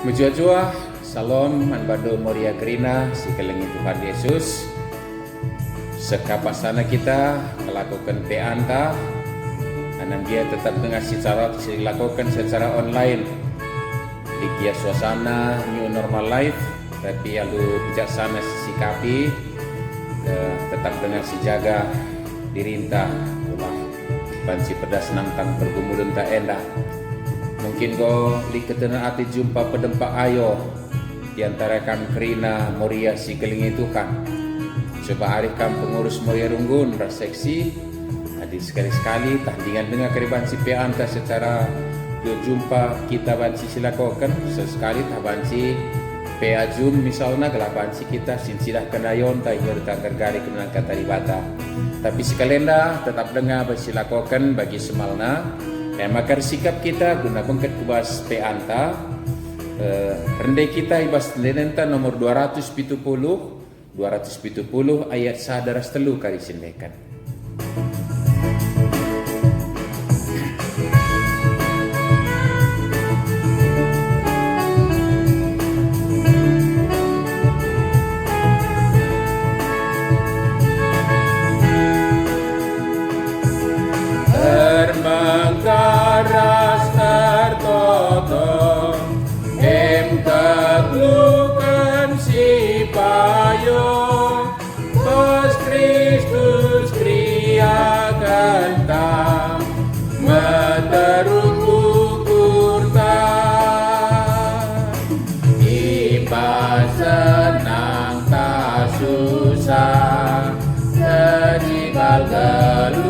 Mujua-jua, Salam, Manbado Moria Krina, si kelengi Tuhan Yesus. Sekapasana kita melakukan peanta, anang dia tetap dengan secara dilakukan secara online. Di kia suasana new normal life, tapi lalu bijaksana sikapi, tetap dengan sijaga dirintah, banci pedas nangtang pergumulan tak endah. Mungkin kau liketena ati jumpa pedempak ayo di antara kam Krina Moria si kelingi Tuhan. Coba hari kam pengurus Moria Runggun raseksi adi sekali-sekali tandingan dengan keriban si peanta secara jumpa kita banci silakokan sesekali tak banci PA Zoom misalnya gelap banci kita sinsidah kenayon tak nyerta gergari kemenang kata ribata. Tapi sekalenda tetap dengar bersilakokan bagi semalna. Maka sikap kita guna bengket kubas peanta rendai kita ibas tendenenta nomor 270 ayat sadaras telu kali sindekan. Termengkaras tertoto teglukan si payo Bos Kristus kria kanta meteruk ukur ta iba senang ta susah terjibal gelutan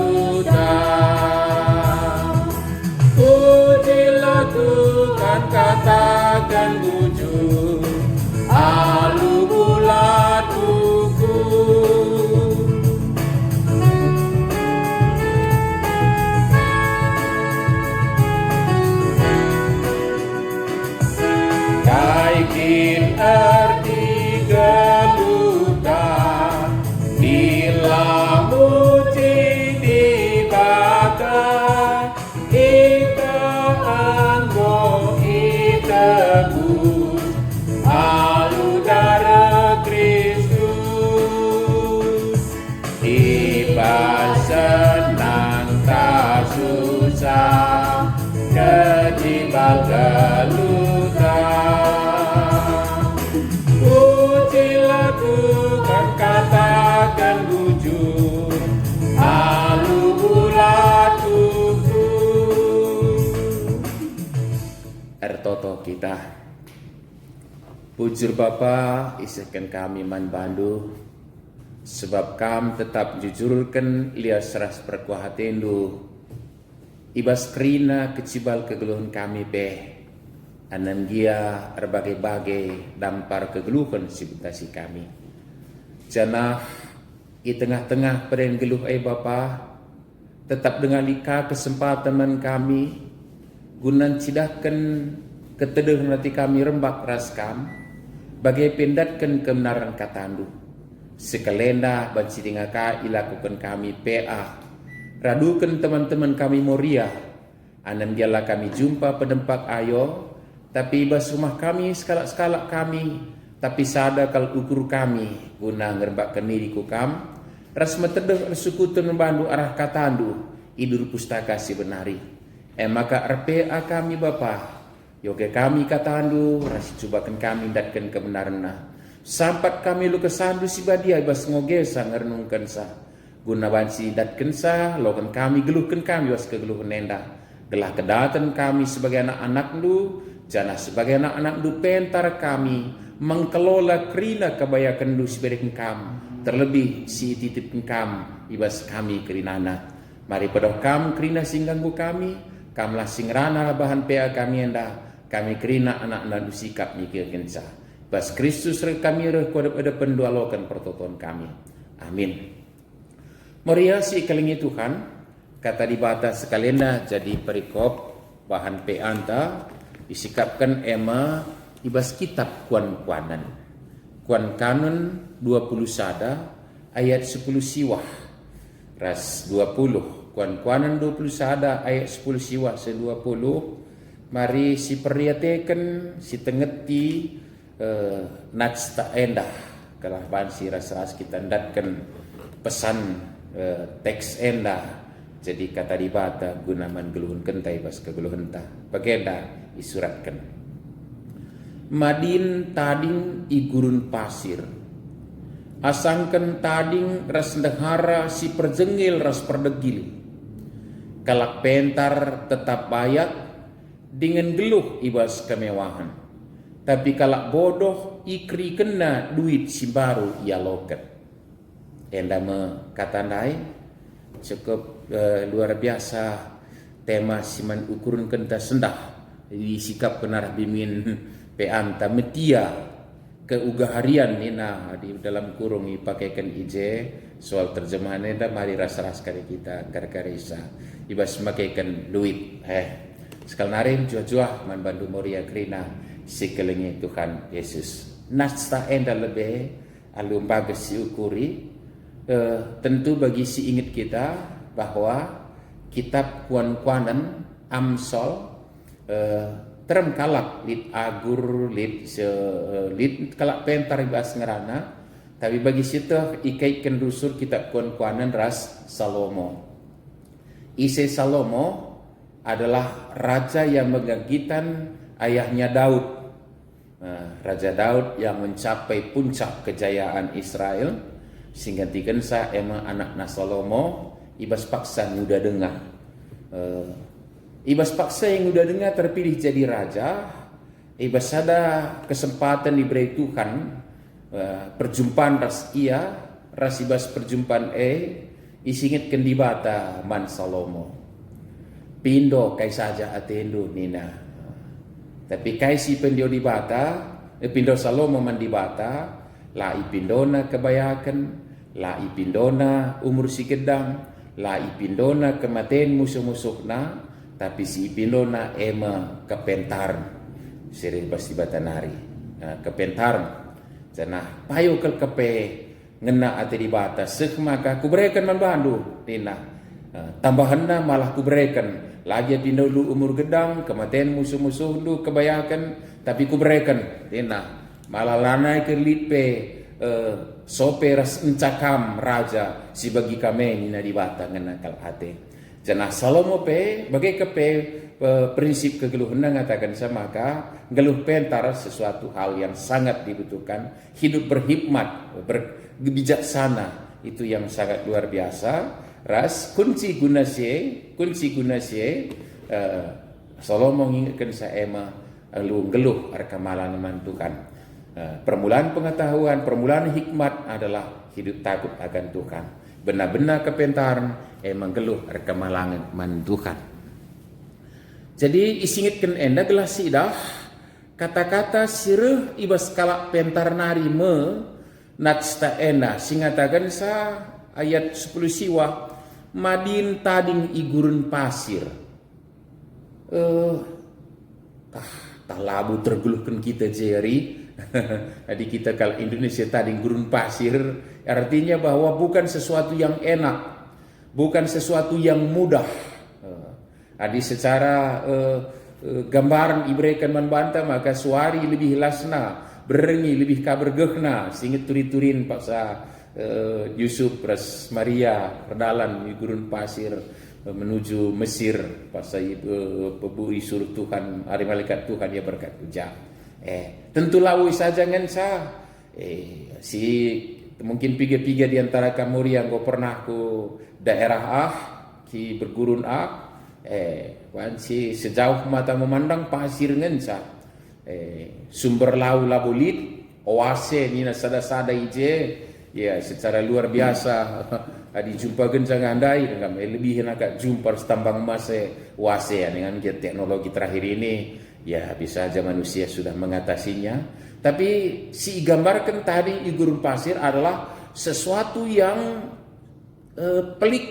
Tuhan katakan bujur alu bulat ukur kaikin erti geluta bila muci dibakar tebus alu darah Kristus iba senang tak susah kejibal gelutan pujilah Tuhan katakan bujur alu bulat Ertoto kita pujur Bapa isahkan kami manbandu sebab kam tetap jujurkan lias seras perkuahatendu ibas krina kecibal kegeluhan kami pe anan dia berbagai-bagai dampar kegeluhan sibutasi kami jana di tengah-tengah peren geluh Bapa tetap dengan lika kesempatan man kami gunan cidahkan keteduh nanti kami rembak raskam bagai pendatkan kebenaran katandu sekalenda banci dingaka ilakukan kami PA radukan teman-teman kami Moria anan dialah kami jumpa pedempak ayo tapi bas rumah kami sekalak-sekalak kami tapi sada kal ukur kami guna ngerbakkan diriku kam ras meteduh suku membandu arah katandu idur pustaka si benari maka RPA kami Bapa yoga kami katandu rasi cubakan kami datkan kebenaran sampat kami lu kesandu si badia ibas ngogesa ngerenungkan sa guna bansi datkan sa lokan kami geluhkan kami was kegeluhan nenda gelah kedatan kami sebagai anak-anak lu jana sebagai anak-anak lu pentar kami mengkelola krina kebayakan lu sebagai kam terlebih si titipkan kam ibas kami kerinana mari pedoh kam krina singganggu kami kamlah singrana bahan PA kami enda kami kerina anak-anak dusikap mikir kensa bas Kristus kami rekodep ada pendualokan pertoton kami amin. Moria si kelingi Tuhan kata dibata sekalenda jadi perikop bahan PA anta disikapkan ema ibas kitab kuan-kuanan kuan kanon 20 sada ayat 10 siwah ras 20 Kuan-kuanan 20 sada ayat 10 siwa se-20 mari si periateken si tengeti najsta endah kalah bansi ras-ras kita ndatkan pesan teks endah jadi kata dibata gunaman geluhun kentai pas kegeluhun ta bagenda isuratkan madin tading igurun pasir asangken tading ras dehara si perjengil ras perdegil kalak pentar tetap bayak dengan geluh ibas kemewahan tapi kalak bodoh ikri kena duit si baru ia loket enda me katandai cukup luar biasa tema siman ukurun kenta sendah di sikap kenar bimin peanta metia keugaharian nina di dalam kurung pakaikan ije soal terjemahan enda mari ras-ras kali kita karisa ibas makaikan duit sekal narim jua-jua man bandu moria krina sekelengi Tuhan Yesus nasta enda lebih alum bagus diukuri tentu bagi si ingat kita bahwa kitab kuan-kuanan Amsal terem kalak lit agur lit kalak pentar ibas ngerana tapi bagi situ ikaitkan rusur kitab kuan-kuanan ras Salomo ise Salomo adalah raja yang menggantikan ayahnya Daud Raja Daud yang mencapai puncak kejayaan Israel sehingga tikensa emang anak Salomo ibas paksa yang udah dengar ibas paksa yang udah dengar terpilih jadi raja ibas ada kesempatan diberi Tuhan perjumpaan ras ibas perjumpaan isingitkan di bata man Salomo pindo kai saja atendo nina tapi kai si pendio di bata pindo Salomo man di bata la ipindona kebayakan la ipindona umur si gedang la ipindona kematen musuh-musuhna tapi si ipindona ema kepentar seri pasti batanari kepentar janah payo kel kepe ngena ate di bata sek maka kubrekan man bandu tina tambahanna malah kubrekan lagi pindu umur gedang kematen musuh-musuh lu kebayakan tapi kubrekan tina malah lanai ke lipe soperas encakam raja si bagi kami nina di bata ngena kal ate janah Salomo pe bagai kepe prinsip kegeluhan ngatakan sama maka geluh pentar sesuatu hal yang sangat dibutuhkan hidup berhikmat berbijaksana itu yang sangat luar biasa ras kunci gunasie Salomo mengingatkan saya ema geluh arkamalan mantukan permulaan pengetahuan permulaan hikmat adalah hidup takut akan Tuhan benar-benar kepentaran emang geluh arkamalangan mantukan jadi isingitkan enda gelas sidah kata-kata sireh ibas kalak pentar nari me natsta enda singatakan sa ayat 10 siwa madin tading igurun pasir labu tergeluhkan kita jeri jadi kita kalau Indonesia tadi gurun pasir artinya bahwa bukan sesuatu yang enak bukan sesuatu yang mudah jadi secara gambaran ibrekan membantah maka suari lebih lasna berengi lebih kabergehna sehingga turi-turin paksa Yusuf ras Maria perdalan di gurun pasir menuju Mesir pasal pebui suruh Tuhan hari malaikat Tuhan dia berkat ujah tentu lawi saja ngan sa si mungkin piga-piga di antara kamu yang kau pernah ke daerah ki bergurun wan si sejauh mata memandang pasir ngan sa sumber lau labulit oase nina sada-sada ije ya secara luar biasa dijumpa gencang andai dengan lebih agak jumpa tambang emas wase dengan teknologi terakhir ini ya bisa saja manusia sudah mengatasinya tapi si gambarkan tadi di gurun pasir adalah sesuatu yang pelik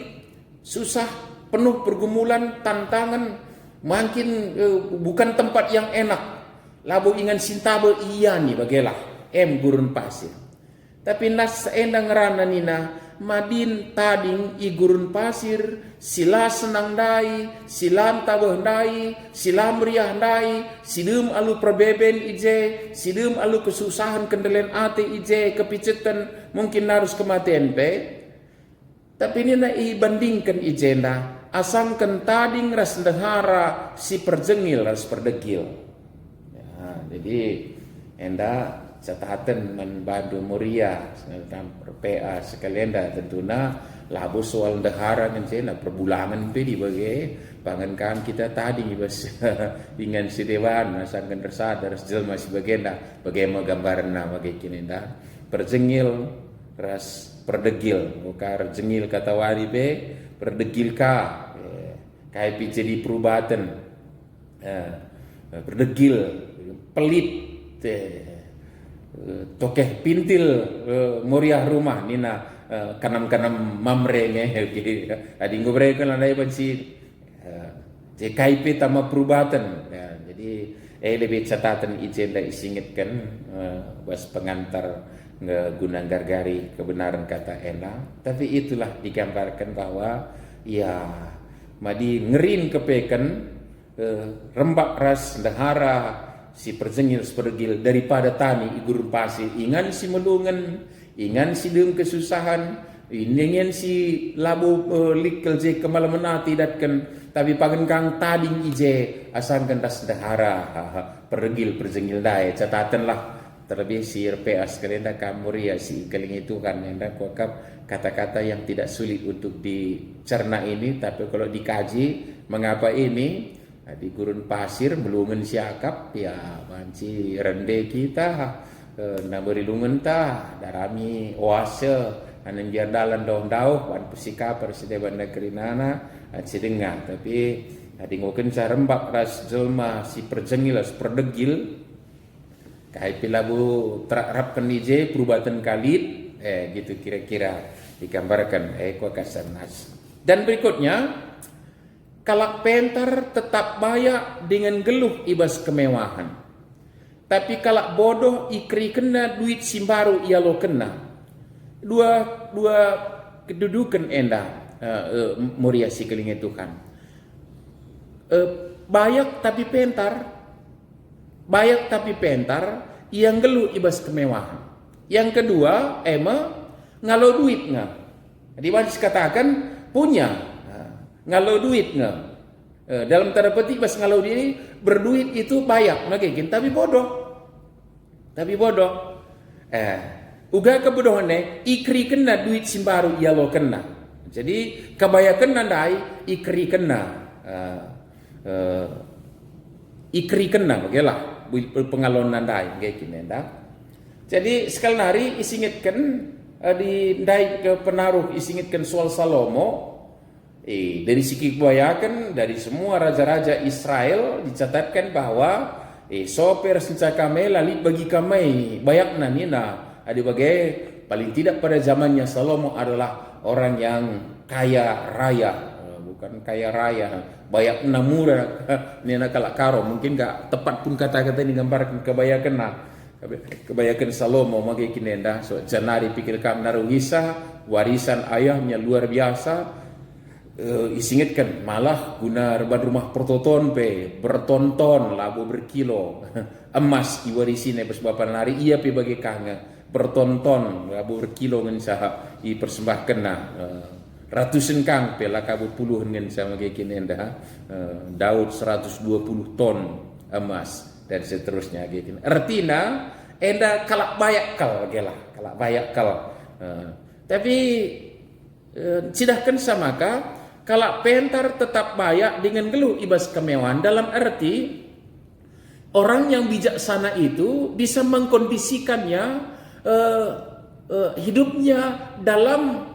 susah penuh pergumulan tantangan makin bukan tempat yang enak labu ingan sintabe iya nih bagelah gurun pasir tapi nas endang rana nina madin tading igurun pasir, sila senang dai, silam tabah dai, silam meriah dai, silum alu perbeben ije, silum alu kesusahan kendelen ate ije, kepicetan mungkin harus kematian pe. Tapi ini na ibandingkan ijenda, asangkan tading ras dehara si perjengil ras perdegil. Ya, jadi enda catatan membantu Muria PA sekalian dah tentunya labu soal dehara mencena perbulangan pedi bagi pangankan kita tadi bas dengan si dewan asangkan tersadar jelma sebagainya bagaimana gambaran bagi kini dah perjengil ras perdegil bukan jengil kata wari be perdegil ka kai jadi perubatan perdegil pelit tokeh pintil muriah rumah nina kanam-kanam mamrenge adi ngobrol kan ada banci JKP tama perubatan ya, jadi lebih catatan ijen da isingitkan bas pengantar gunang gargari kebenaran kata enak, tapi itulah digambarkan bahwa ya madi ngerin kepeken rembak ras dahara si perjengil sepergil daripada tani igur pasi ingan si melungan ingan si deung kesusahan ingin si labu likel je kemalamenati datkan tapi pagen kang tading ije asangkan das dahara pergil perjengil dai catatan lah terlebih si RPA sekalian dah kamuria si keling itu kan anda kuakap kata-kata yang tidak sulit untuk dicerna ini, tapi kalau dikaji mengapa ini di gurun pasir belungan siakap ya manci rende kita naberi lungan ta darami oase anen jandalan daun wan pusika persideban negeri nana cidenga tapi adi ngoken sarembak ras jelma si perjengilas perdegil kai pilabu terapkan ije perubatan kalit gitu kira-kira digambarkan kuakasanas. Dan berikutnya kalak pentar tetap bayak dengan geluh ibas kemewahan. Tapi kalak bodoh ikri kena duit simbaru ia lo kena. Dua kedudukan endah muria si keling itu kan. Bayak tapi pentar. Bayak tapi pentar, yang geluh ibas kemewahan. Yang kedua, ngalau duit nga. Jadi Baris katakan punya, ngalau duit nga. Dalam tanda petik bas ngalau diri berduit itu bayak, nagekin, tapi bodoh. Uga kebodohannya ikri kena duit simbaru ia lo kena. Jadi kebayakan nandai ikri kena. Ikri kena bagilah pengalon nandai kayak gini dah. Jadi sekali hari isingitkan di dai ke penaruh isingitkan soal Salomo dari segi kebayakan dari semua raja-raja Israel dicatatkan bahwa soper sencakame lali bagi kami bayak nanina ada bagai paling tidak pada zamannya Salomo adalah orang yang kaya raya. Bukan kaya raya, bayak namura nina kalak karo mungkin gak tepat pun kata-kata ini gambarkan kebayakan Salomo magi kinenda so janari pikir kam naruhisa warisan ayahnya luar biasa isingitkan malah guna reban rumah pertoton pe bertonton labu berkilo emas iwarisine persebabkan lari iya pe bagi kanga bertonton labu berkilo ngensaha dipersembahkan ratusan kang pela kabut puluhan dengan sama kayak kini Daud 120 ton emas dan seterusnya kayak gini. Artinya enda kalak bayak kal gelah kalak bayak kal. Tapi sidahkan samaka kalak pentar tetap bayak dengan geluh ibas kemewahan dalam arti orang yang bijaksana itu bisa mengkondisikannya hidupnya dalam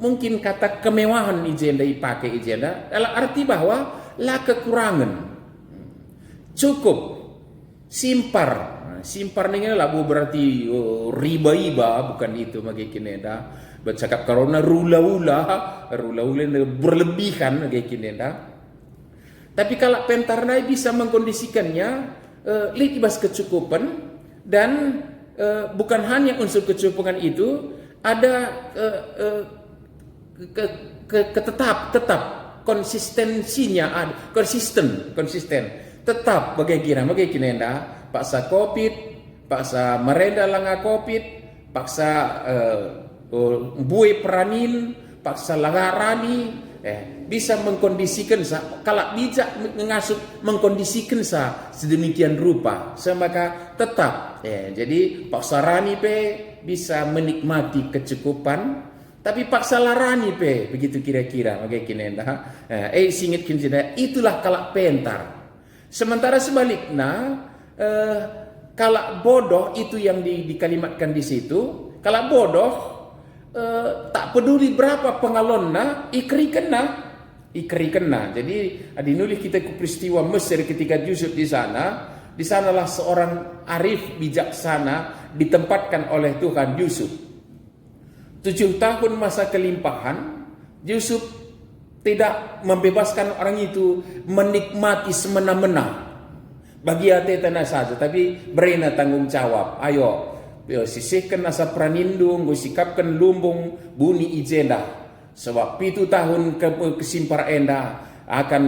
mungkin kata kemewahan ijenda dipakai ijenda dalam arti bahwa lah kekurangan cukup simpar dengan labu berarti riba bukan itu magi kinenda bercakap karena rula-ula berlebihan magi kinenda tapi kalau pentarnai bisa mengkondisikannya libas kecukupan dan bukan hanya unsur kecukupan itu ada tetap konsistensinya ada, konsisten tetap bagaimana paksa covid, paksa merenda langa covid, paksa buai peranin, paksa langarani, bisa mengkondisikan kalau bijak mengasuh mengkondisikan sedemikian rupa, maka tetap jadi paksa rani bisa menikmati kecukupan, tapi paksa larani begitu kira-kira singit kinjina itulah kalak pentar. Sementara sebaliknya kalak bodoh itu yang dikalimatkan di situ, kalak bodoh tak peduli berapa pengalonna ikri kena. Jadi dinulis kita ke peristiwa Mesir ketika Yusuf di sanalah seorang arif bijaksana ditempatkan oleh Tuhan Yusuf. 7 tahun masa kelimpahan, Yusuf tidak membebaskan orang itu menikmati semena-mena bagi hati tanah saja, tapi berena tanggung jawab. Ayo sisihkan asa pranindung, sikapkan lumbung buni ijenda. Sebab 7 tahun kesimpar enda akan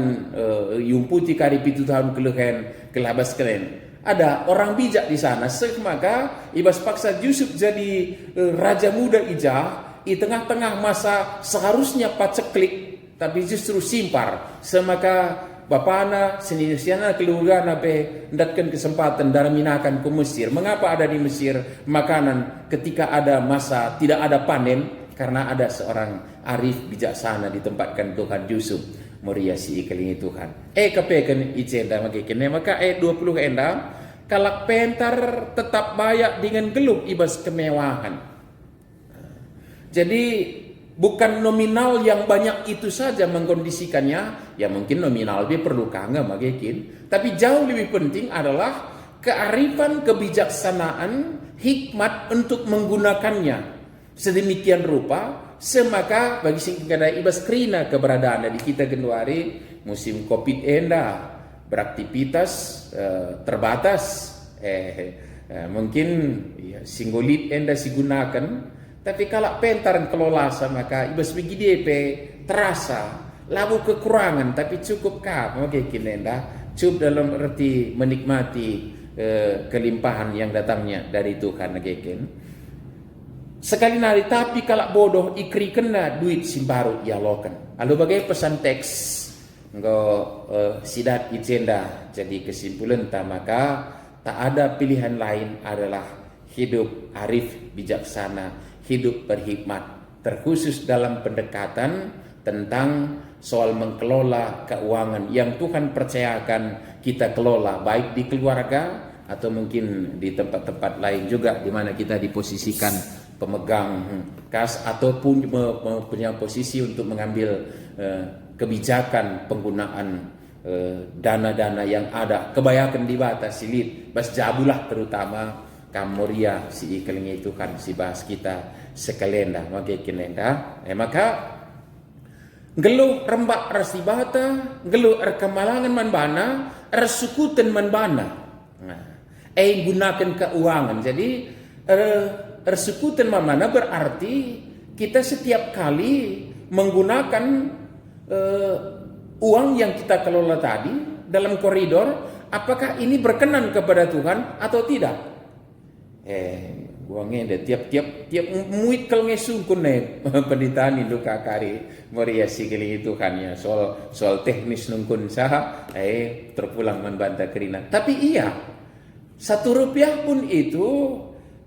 yumputi kari 7 tahun kelehen kelabas keren. Ada orang bijak di sana, maka ibas paksa Yusuf jadi raja muda di tengah-tengah masa seharusnya paceklik, tapi justru simpar. Semaka bapana senisiana keluarga nape ndatkan kesempatan daraminakan ke Mesir. Mengapa ada di Mesir makanan ketika ada masa tidak ada panen? Karena ada seorang arif bijaksana ditempatkan Tuhan Yusuf meriasi ikelingi Tuhan. Kapekan icenda maka 20 enda kalak pentar tetap bayak dengan geluh ibas kemewahan. Jadi bukan nominal yang banyak itu saja mengkondisikannya, ya mungkin nominal dia perlu kangga magekin, tapi jauh lebih penting adalah kearifan, kebijaksanaan, hikmat untuk menggunakannya sedemikian rupa. Semaka bagi singkada ibas krina keberadaan di kita Januari musim Covid enda beraktivitas terbatas, mungkin ya, singgolit enda digunakan, tapi kalau pentar kelola maka ibas bagi DP terasa labu kekurangan, tapi cukup kah mungkin enda cukup dalam arti menikmati kelimpahan yang datangnya dari Tuhan again. Sekali nari tapi kalak bodoh ikri kena duit simbaru ya lokan. Lalu bagai pesan teks sidat ijenda. Jadi kesimpulan maka tak ada pilihan lain adalah hidup arif bijaksana, hidup berhikmat, terkhusus dalam pendekatan tentang soal mengelola keuangan yang Tuhan percayakan kita kelola, baik di keluarga atau mungkin di tempat-tempat lain juga di mana kita diposisikan pemegang kas ataupun punya posisi untuk mengambil kebijakan penggunaan dana-dana yang ada. Kebanyakan dibatas silit bas jabulah terutama kamoria si ikelingi itu kan si bahas kita sekalenda magekinenda. Maka geluh rembak rasibata, geluh kemalangan manbana, resukuten manbana. Gunakan keuangan. Jadi resekutan mana berarti kita setiap kali menggunakan uang yang kita kelola tadi dalam koridor, apakah ini berkenan kepada Tuhan atau tidak? Uangnya tiap muit kalau ngesungkun penditaan itu kakari meriasi kali Tuhan ya soal teknis nungkun sah terpulang membantah kerina. Tapi iya, 1 rupiah pun itu,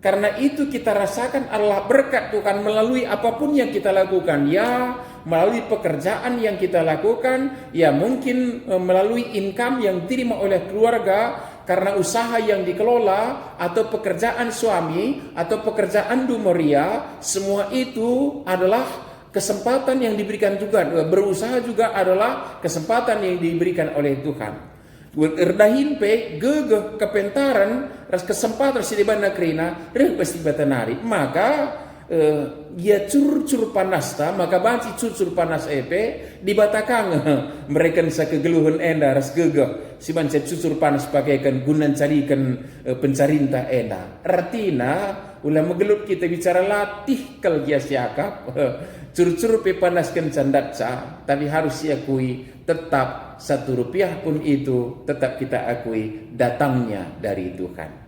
karena itu kita rasakan adalah berkat Tuhan melalui apapun yang kita lakukan. Ya, melalui pekerjaan yang kita lakukan. Ya, mungkin melalui income yang diterima oleh keluarga karena usaha yang dikelola, atau pekerjaan suami, atau pekerjaan dumoria. Semua itu adalah kesempatan yang diberikan juga. Berusaha juga adalah kesempatan yang diberikan oleh Tuhan. Erdahin gegeh kepentaran ras kesempatan si di bana krina pasti batanari, maka dia curcur panas maka banci curcur panas di batakang mereka sa kegeluhan enda ras gegah si mancet susur panas pakaikan gunan carikan pencarinta enda. Artinya ulah megelut kita bicara latih kal dia siakap cur-cur pe panaskan candatsa, tapi harus diakui tetap Rp1 pun itu tetap kita akui datangnya dari Tuhan.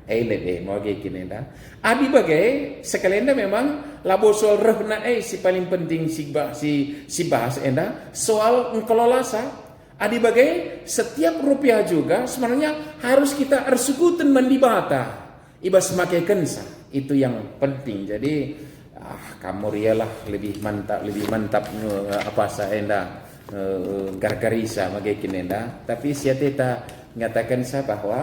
Mau gini dah. Adi bagai sekalian memang labo soal rehna si paling penting si bahas enda soal ngelola sa. Adi bagai setiap rupiah juga sebenarnya harus kita ersekutan mendibata. Ibas makai kensa itu yang penting. Jadi kamu rialah lebih mantap apa sa enda gargarisa magai enda. Tapi siateta ngatakan sa bahwa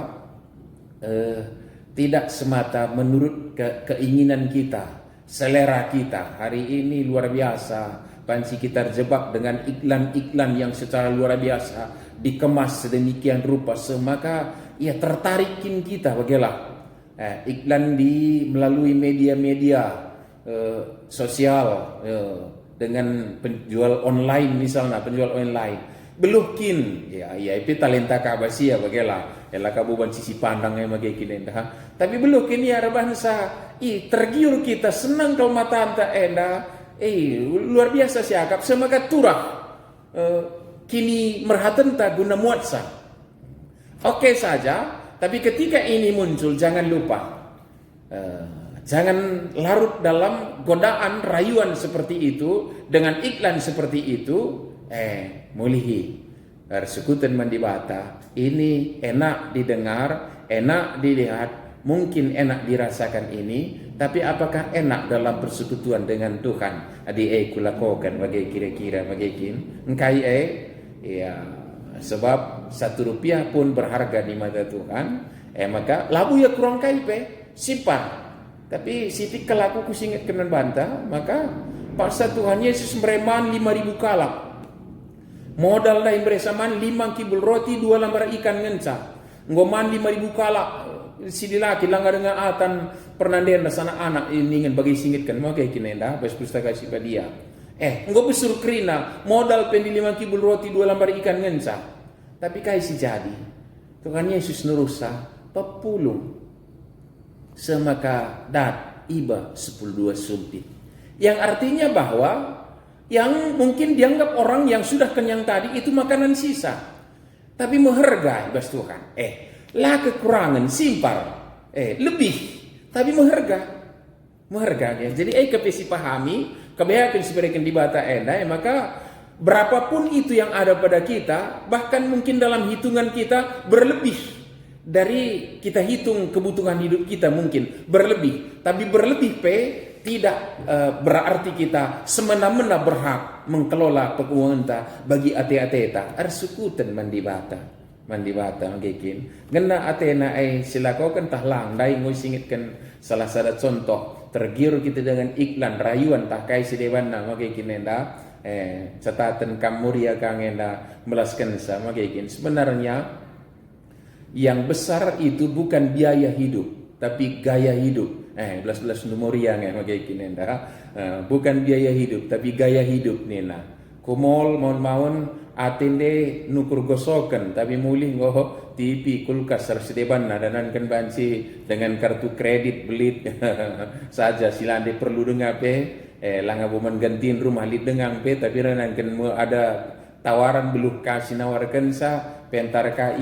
tidak semata menurut keinginan kita, selera kita. Hari ini luar biasa, panci kita terjebak dengan iklan-iklan yang secara luar biasa dikemas sedemikian rupa, maka ia tertarikin kita bagaimana iklan melalui media-media sosial dengan penjual online misalnya, penjual online. Beluhkin ya itu talenta kabasia bagaimana ela kabuban sisi pandang yang magikin enda tapi beluhkin ya bangsa tergiur kita senang kalau mata anta enda luar biasa siakap semaga turah kini merhatenta guna muatsa oke saja, tapi ketika ini muncul jangan lupa jangan larut dalam godaan rayuan seperti itu dengan iklan seperti itu. Mulihi persekutuan mendibata ini enak didengar, enak dilihat, mungkin enak dirasakan ini, tapi apakah enak dalam persekutuan dengan Tuhan? Adi kulakokan bagi kira-kira bagikin engkai ya sebab Rp1 pun berharga di mata Tuhan, maka labu ya kurang kaipe simpan. Tapi siti kelaku kusingat kenan bantah, maka paksa Tuhan Yesus mereman 5.000 kalak. Modal lain beresaman 5 kibul roti 2 lembar ikan ngenca. Ngoman 5.000 kalak. Si dilaki langgar dengan atan pernandian sana anak ini ingin bagi singitkan. Maka kinenda bas pustaka si dia. Ngo besur krina modal pendi 5 kibul roti 2 lembar ikan ngenca. Tapi kai si jadi. Tuhan Yesus nurusa pepulung. Semaka dat iba 10 sumpit. Yang artinya bahwa yang mungkin dianggap orang yang sudah kenyang tadi itu makanan sisa. Tapi menghargai bas Tuhan. Lah kekurangan simpar. Lebih. Tapi menghargai. Jadi kepesi pahami. Kebanyakan sebenarnya dibata maka berapapun itu yang ada pada kita. Bahkan mungkin dalam hitungan kita berlebih. Dari kita hitung kebutuhan hidup kita mungkin berlebih. Tapi berlebih tidak berarti kita semena-mena berhak mengelola keuangan bagi ate-ateta ersekutan mandibata mungkin ngena atena silakokan tahlang dai ngoi singitkan salah satu contoh tergiur kita dengan iklan rayuan tak kai sidewana mungkin enda catatan kamuria kang enda melaskan sama mungkin sebenarnya yang besar itu bukan biaya hidup tapi gaya hidup. Belas nomor yang mungkin bukan biaya hidup tapi gaya hidup nena. Kumol maun atende nukur gosokan tapi muli ngoh TV kulkas sersedeban nadanan kan banci dengan kartu kredit belit saja silande perlu dengar langga buman gantiin rumah lid dengang tapi renan kan ada tawaran beluh kasih nawarkan sa pentar ka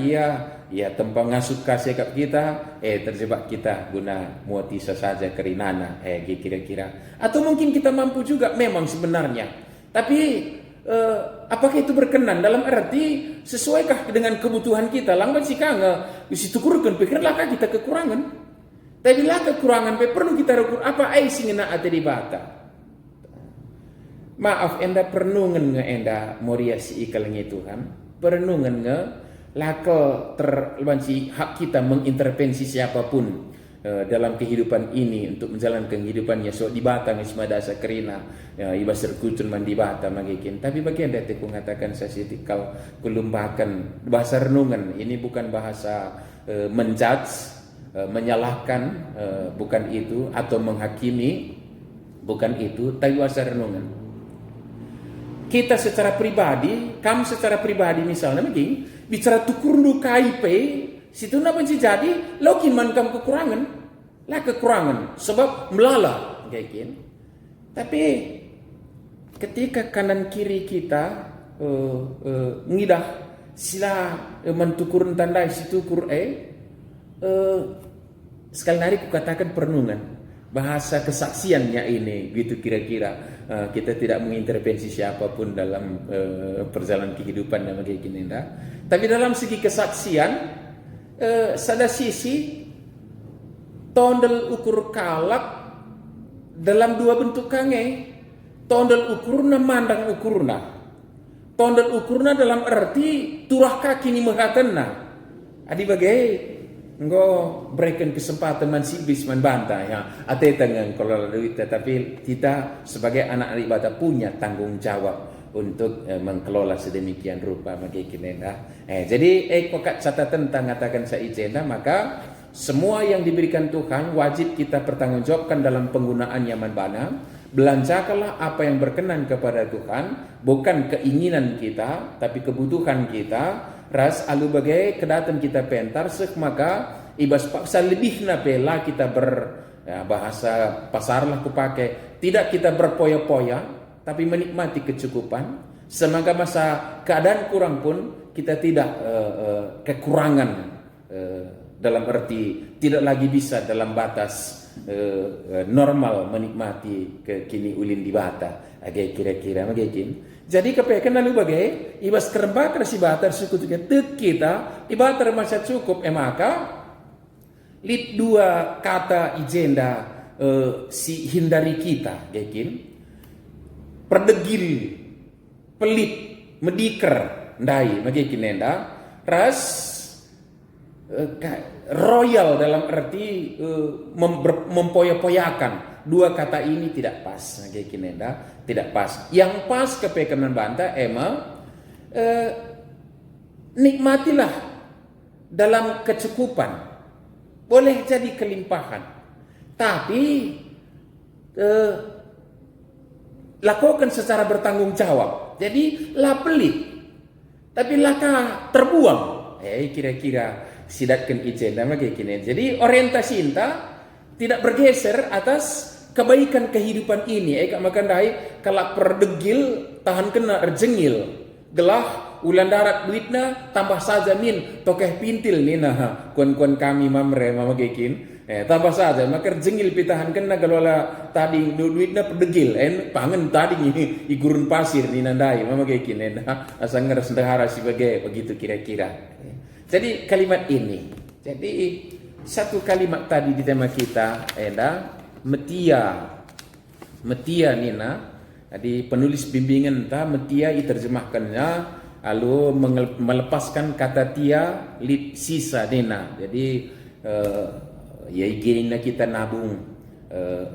ya tempat ngasut kasih kap kita terjebak kita guna muatisa saja kerinana kira-kira atau mungkin kita mampu juga memang sebenarnya tapi apakah itu berkenan dalam arti sesuaikah dengan kebutuhan kita lambat sih kanga isi tukurkan pikirlah kita kekurangan tapi lah kekurangan perlu kita ukur apa singena ate dibata maaf enda pernungan enda moriasi ikalangi Tuhan pernungan lako terbanci hak kita mengintervensi siapapun dalam kehidupan ini untuk menjalankan kehidupannya so di batang isma dasa kerina iba serkutun mandi bata magikin tapi bagian dari aku mengatakan sasitikal kulumbakan bahasa renungan ini bukan bahasa menjudge menyalahkan bukan itu atau menghakimi bukan itu tapi bahasa renungan kita secara pribadi, kamu secara pribadi misalnya mungkin bicara tukur lu KIP, situ napa sih jadi, lokin man kamu kekurangan, lah kekurangan sebab melala, kayak gini. Tapi ketika kanan kiri kita ngidah sila mentukur tandai situ kur sekali lagi kukatakan perenungan. Bahasa kesaksiannya ini gitu kira-kira. Kita tidak mengintervensi siapapun dalam perjalanan kehidupan dan kayak gini. Tapi dalam segi kesaksian sada sisi tondel ukur kalak dalam dua bentuk kange. Tondel ukurna mandang ukurna. Tondel ukurna dalam arti turah kaki ni menghatenna. Adi bagai engko berikan kesempatan mansibis membantah ya ate tangan kelola duit, tetapi kita sebagai anak ibadah punya tanggung jawab untuk mengelola sedemikian rupa magikinenda. Jadi kokat catatan tentang katakan saijenda, maka semua yang diberikan Tuhan wajib kita pertanggungjawabkan dalam penggunaannya manbana. Belanjakanlah apa yang berkenan kepada Tuhan, bukan keinginan kita tapi kebutuhan kita. Ras alu bagai kedatan kita pentar sek maka ibas paksa lebih napela kita bahasa pasar lah kupakai, tidak kita berpoya-poya tapi menikmati kecukupan. Semangka masa keadaan kurang pun kita tidak kekurangan dalam arti tidak lagi bisa dalam batas normal menikmati kini ulin di bata agak kira-kira magakin. Jadi kepekan lalu bagai ibas kerembakar si batar suku kita ibatar masa cukup maka lid dua kata ijenda si hindari kita yakin perdegil pelit mediker ndai magakin nenda ras royal dalam arti mempoya-poyakan. Dua kata ini tidak pas, tidak pas. Yang pas kepekanan banta nikmatilah dalam kecukupan. Boleh jadi kelimpahan, tapi lakukan secara bertanggung jawab. Jadi lah pelit, tapi laka terbuang. Kira-kira sidatkan ijenda kayak gini. Jadi orientasi inta tidak bergeser atas kebaikan kehidupan ini. Kak makan dai kalau perdegil tahan kena erjengil. Gelah ulan darat duitna tambah saja min tokeh pintil nih nah kuan-kuan kami mamre mama gekin. Tambah saja maka erjengil pitahan kena galola tadi duitna perdegil pangen tadi ini igurun pasir nih nandai mama gekin asal ngeres ndahara sebagai begitu kira-kira. Jadi kalimat ini. Jadi satu kalimat tadi di tema kita metia nina. Jadi penulis bimbingan metia diterjemahkannya lalu melepaskan kata tia lid sisa nina. Jadi ya igirina kita nabung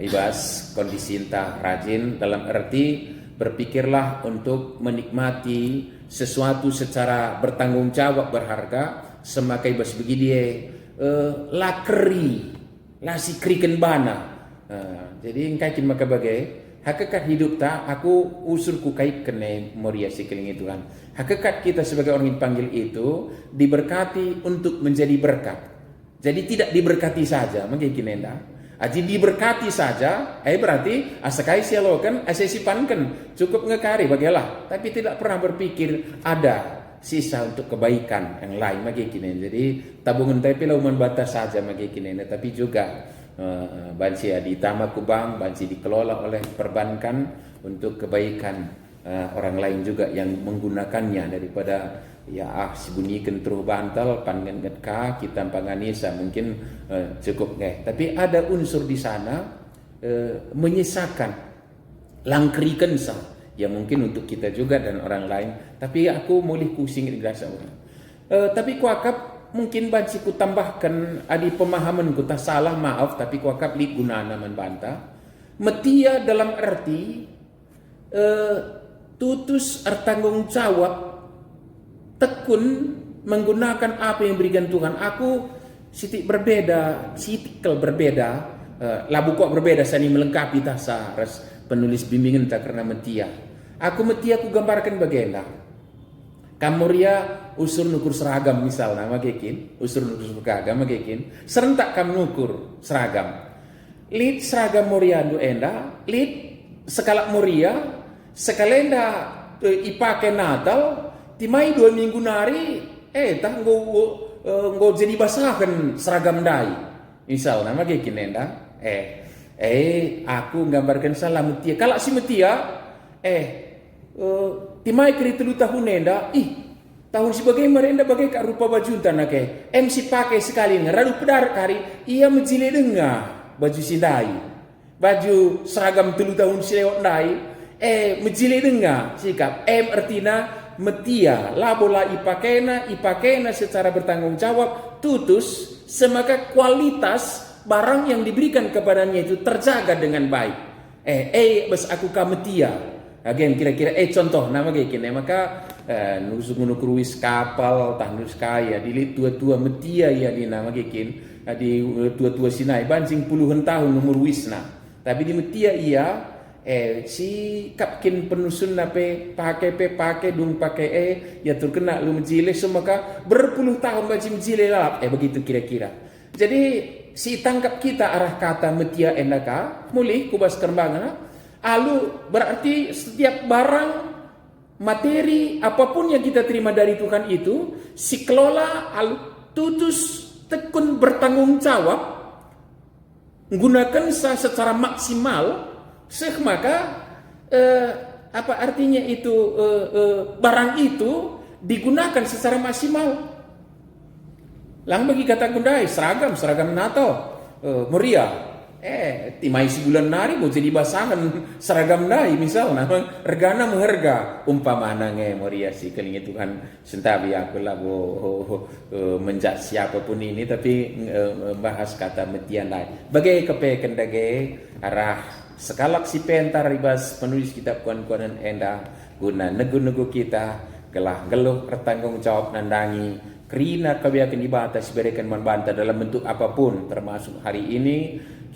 ibas kondisi entah rajin dalam arti berpikirlah untuk menikmati sesuatu secara bertanggung jawab berharga semakai bas begini lakeri lasi kriken bana. Jadi engkai maka bagai hakikat hidup aku usulku kait kene moria sikeling Tuhan. Hakikat kita sebagai orang yang panggil itu diberkati untuk menjadi berkat. Jadi tidak diberkati saja mengkikinenda. Aji diberkati saja, berarti asakai sialokan, asesipankan, cukup ngekari bagilah. Tapi tidak pernah berpikir ada sisa untuk kebaikan yang lain magikinen. Jadi tabungan tapi lauman batas saja magikinen, tapi juga bansi ditambah kubang, bansi dikelola oleh perbankan untuk kebaikan orang lain juga yang menggunakannya daripada sembunyikan teruh bantal pangan getka kita panganisa mungkin cukup tapi ada unsur di sana menyisakan langkerikan yang mungkin untuk kita juga dan orang lain, tapi aku mulih pusing di rasa orang. Tapi kuakap mungkin banci ku tambahkan adi pemahaman ku tak salah maaf, tapi kuakap li gunana membantah metia dalam arti tutus tanggung jawab tekun menggunakan apa yang berikan Tuhan. Aku sitikal berbeda, labu kok berbeda sani melengkapi tasa ras penulis bimbingan tak karena metia. Aku meti aku gambarkan bagaimana. Kamuria usur nukur seragam misalnya magekin, usur nukur seragam magekin, serentak kamu nukur seragam. Lid seragam muria du enda, lid sekalak muria, sekalenda ipake Natal, timai 2 minggu nari, tah ngo jadi basahan seragam dai. Misalnya magekin enda, aku gambarkan salah metia. Kalau si metia, timai keri 3 tahun enda, tahun si bagai merenda bagai kak rupa baju tanake, MC pakai sekali ngeradu pedar kari, ia menjile dengah baju sindai, baju seragam 3 tahun si lewat dai, menjile dengah sikap, artina metia, labola ipakena secara bertanggung jawab, tutus, semaka kualitas barang yang diberikan kepadanya itu terjaga dengan baik. Bas aku kametia. Again kira-kira contoh nama kayak gini maka nukur kapal tahnus kaya di tua-tua metia ya di nama kayak gini di tua-tua Sinai banjing puluhan tahun umur wisna tapi di metia si kapkin penusun nape pakai dung pakai ya terkena lu menjile maka berpuluh tahun banjing menjile lalap begitu kira-kira. Jadi si tangkap kita arah kata metia endaka mulih kubas kerbangan. Lalu berarti setiap barang materi apapun yang kita terima dari Tuhan itu si kelola lalu tutus tekun bertanggung jawab menggunakan secara maksimal maka apa artinya itu barang itu digunakan secara maksimal. Lang bagi kata gundai seragam Natal meriah. Timai sebulan nari mau jadi basahan seragam dai misalnya regana mengharga umpama nange moria si kelingi Tuhan sentabi aku lah menjak siapapun ini tapi bahas kata metian dai bagai kepe kendage arah sekalak si pentar ribas penulis kitab kuan-kuanan enda guna nego-nego kita gelah geluh bertanggung jawab nandangi kerina kebiakan dibatas berikan membantah dalam bentuk apapun termasuk hari ini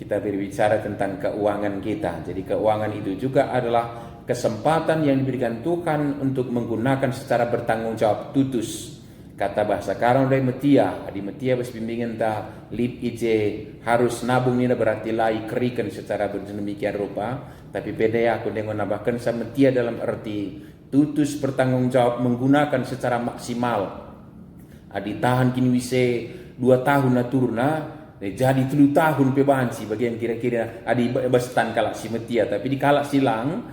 kita berbicara tentang keuangan kita. Jadi keuangan itu juga adalah kesempatan yang diberikan Tuhan untuk menggunakan secara bertanggung jawab tutus. Kata bahasa karang dari metia, di metia bas bimbingan ta lip ije harus nabung ini berarti lai kerikan secara demikian rupa. Tapi beda aku dengan nambahkan sama metia dalam arti tutus bertanggung jawab menggunakan secara maksimal. Adi tahan kini wise 2 tahun naturna. Jadi 3 tahun pebansi bagian kira-kira adi bastan kalak si metia tapi di kalak silang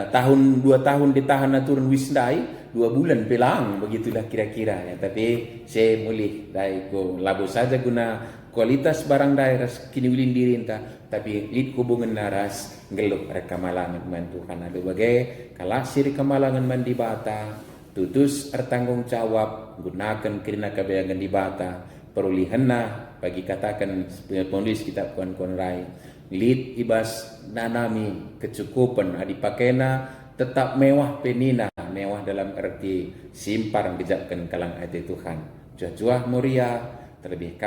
tahun 2 tahun ditahan turun wisdai 2 bulan pelang begitulah kira-kira ya tapi saya mulih dai ko labo saja guna kualitas barang daerah kini ulin diri entah tapi lid hubungan naras ngeluh rekamalangan man Tuhan ada bagai kalak siri kamalangan man di bata tutus bertanggung jawab gunakan kirina kebayangan di bata perulihanna bagi katakan penulis kitab kuan-kuan rai lid ibas nanami kecukupan adipakena tetap mewah penina mewah dalam arti simpar bijakkan kalang hati Tuhan juah muria terlebih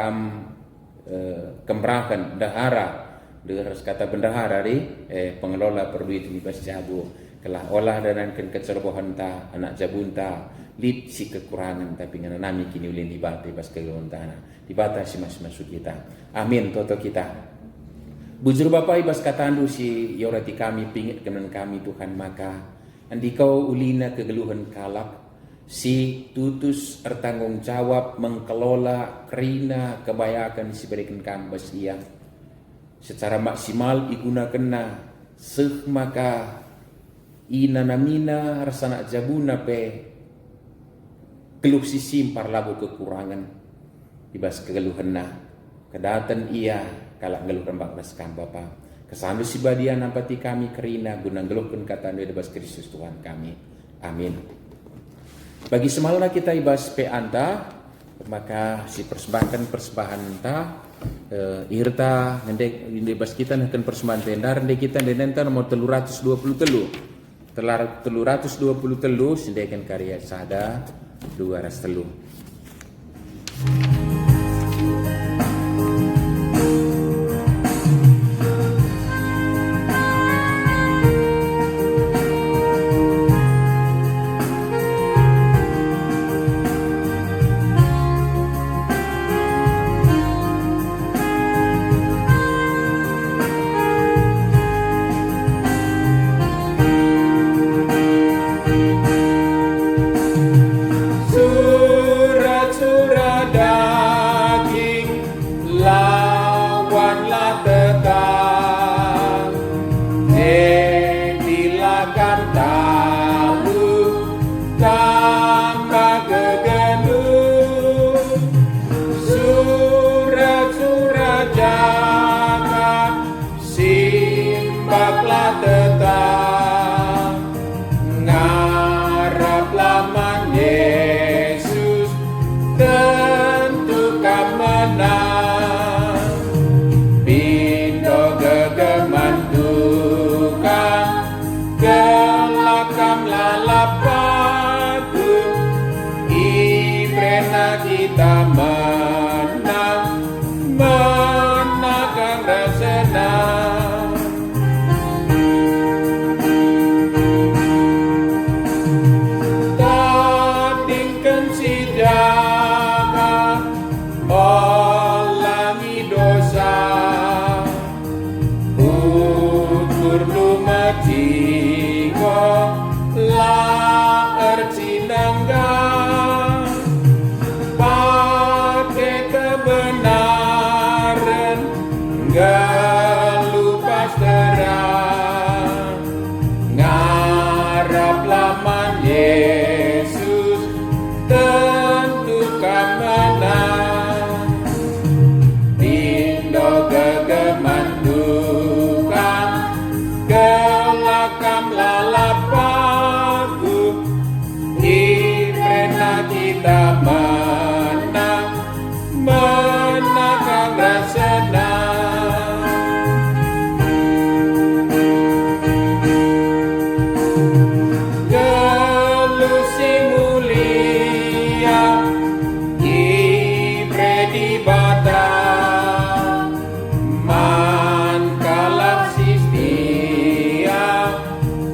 kemerahan dahara dengar kata bendahara pengelola perduit ibas jabu kelah olah dan kecerobohan ta anak jabunta lid si kekurangan tapi ngana nami kini ulin dibata ibas kegelontana dibata si masuk kita amin toto kita bujur Bapak ibas katandu si yorati kami pingit kenan kami Tuhan maka andi kau ulina kegeluhan kalap si tutus bertanggung jawab mengkelola kerina kebayakan si berikan kambas ia secara maksimal digunakan maka ina namina rasana jabuna pe keluh si simpar labu kekurangan ibas kegeluhanna kedatan ia kalak geluh rembak baskan Bapa kesandu si badia nampati kami kerina guna geluhkan kata anda ibas Kristus Tuhan kami amin. Bagi semalna kita ibas pe anta maka si persembahan ta irta ngende ibas kita akan persembahan tendar ndek kita nenta nomor 320 sendekan karya sada 203 Gelusi mulia ibredi bata man kalap sistia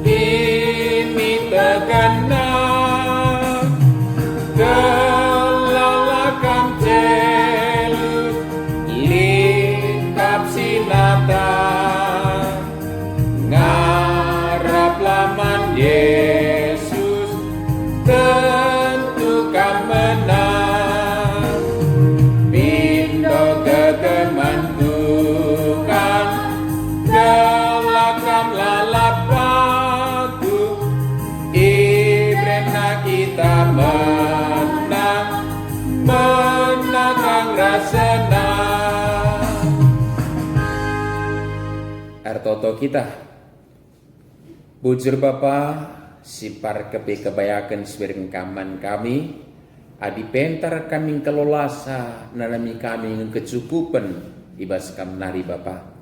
ini tegana gelalakam celus lingkap sinata ngarap laman Yesus tentukan menang pindo kegeman Tuhan gelakam lalap pagu ibrena kita menang menang rasana artoto kita bujur Bapa sipar kebayakan sebarang kaman kami adi pentar kami kelolasa nanami kami kecukupan ibas kami nari Bapa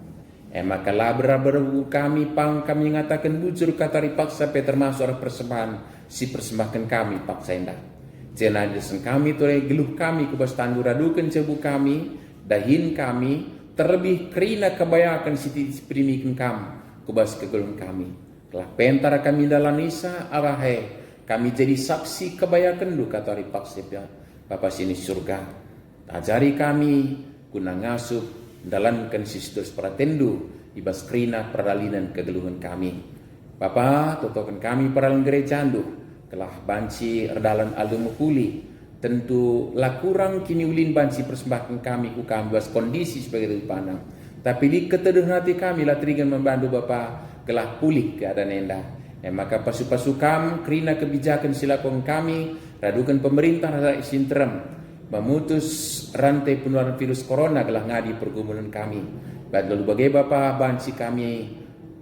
maka labra berbu kami pang kami ngatakan bujur katari paksa termasuk persembahan si persembahkan kami paksa indah jenadesen kami tore geluh kami kubas tandu radukan cebu kami dahin kami terlebih kerina kebayakan si primikin kami kubas kegelun kami telah pentar kami dalam nisa arahe kami jadi saksi kebayakan du katari paksa Bapa sini surga ajari kami guna ngasuh dalamkan sistus pratendu ibas kerina peralinan kegeluhan kami Bapa totokan kami paralan gereja andu telah banci erdalan aldu mukuli tentu lah kurang kini ulin banci persembahkan kami ku kami bas kondisi sebagai pandang tapi di keteduhan hati kami lah terigan membantu Bapa gelah pulih keadaan endah maka pasu-pasu kam kerina kebijakan silakan kami radukan pemerintah rada isinterem memutus rantai penularan virus corona gelah ngadi pergumulan kami lalu bagai Bapa banci kami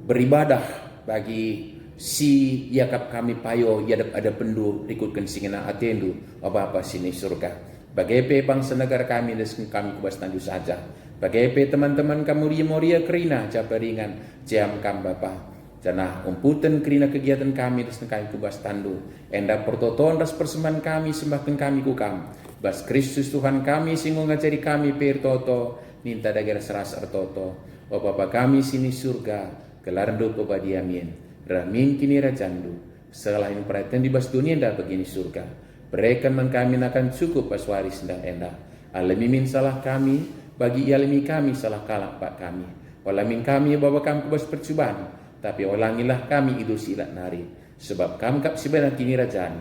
beribadah bagi si yakap kami payo yadap ada pendu ikutkan singena atendu Bapa sini surga bagai pe bangsa negara kami dan kami kubas tandu saja bagai pe teman-teman kamu moria kerina japeringan jam kam Bapa janah umputan kerina kegiatan kami dan kami kubas tandu enda pertotoan ras persembahan kami sembahkan kami kukam bas Kristus Tuhan kami singgung ngajari kami per toto minta dagar seras ertoto Bapa kami sini surga kelarndo pebadi amin ramin kini rajandu selain perhatian di bas dunia dah begini surga berikan man kami akan cukup pas waris dan endah alamimin salah kami bagi alami kami salah kalah pak kami walamin kami Bapa kami kubas percobaan tapi ulangilah kami itu silat nari sebab kami kap sebenarnya kini rajaan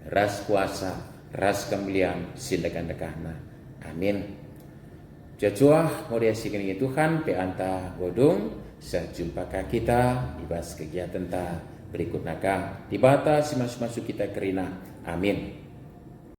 ras kuasa ras kemuliaan sindakan dekahna amin jajuah moriasikan ini Tuhan pe anta godung sejumpa kita ibas kegiatan ta berikut naga di bata si masuk kita kerina amin